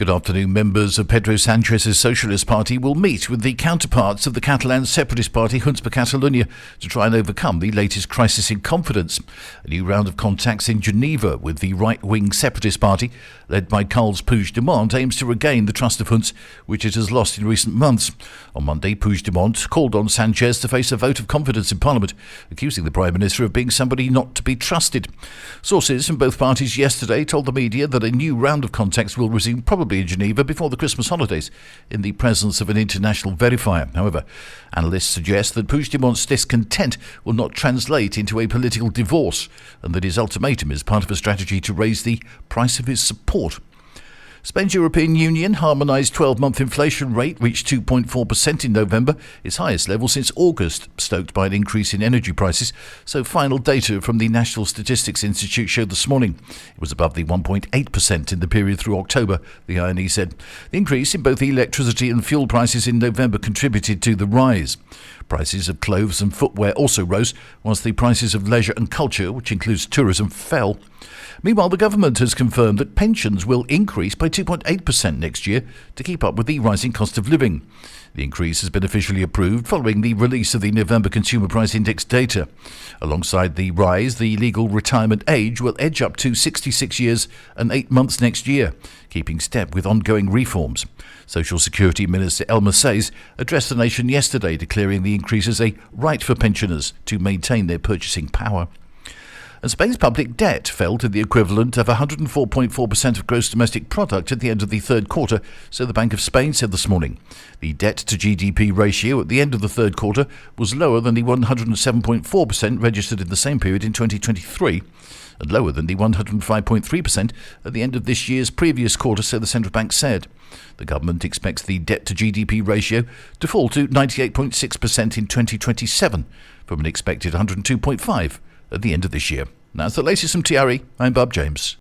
Good afternoon. Members of Pedro Sanchez's Socialist Party will meet with the counterparts of the Catalan separatist party Junts per Catalunya to try and overcome the latest crisis in confidence. A new round of contacts in Geneva with the right-wing separatist party, led by Carles Puigdemont, aims to regain the trust of Junts, which it has lost in recent months. On Monday, Puigdemont called on Sanchez to face a vote of confidence in Parliament, accusing the Prime Minister of being somebody not to be trusted. Sources from both parties yesterday told the media that a new round of contacts will resume probably in Geneva before the Christmas holidays, in the presence of an international verifier. However, analysts suggest that Puigdemont's discontent will not translate into a political divorce, and that his ultimatum is part of a strategy to raise the price of his support. Spain's European Union harmonised 12-month inflation rate reached 2.4% in November, its highest level since August, stoked by an increase in energy prices. So final data from the National Statistics Institute showed this morning it was above the 1.8% in the period through October, the INE said. The increase in both electricity and fuel prices in November contributed to the rise. Prices of clothes and footwear also rose, whilst the prices of leisure and culture, which includes tourism, fell. Meanwhile, the government has confirmed that pensions will increase by 2.8% next year to keep up with the rising cost of living. The increase has been officially approved following the release of the November Consumer Price Index data. Alongside the rise, the legal retirement age will edge up to 66 years and 8 months next year, keeping step with ongoing reforms. Social Security Minister Elmer Says addressed the nation yesterday, declaring the increase as a right for pensioners to maintain their purchasing power. And Spain's public debt fell to the equivalent of 104.4% of gross domestic product at the end of the third quarter, so the Bank of Spain said this morning. The debt-to-GDP ratio at the end of the third quarter was lower than the 107.4% registered in the same period in 2023, and lower than the 105.3% at the end of this year's previous quarter, so the central bank said. The government expects the debt-to-GDP ratio to fall to 98.6% in 2027, from an expected 102.5% at the end of this year. That's the latest from TRE. I'm Bob James.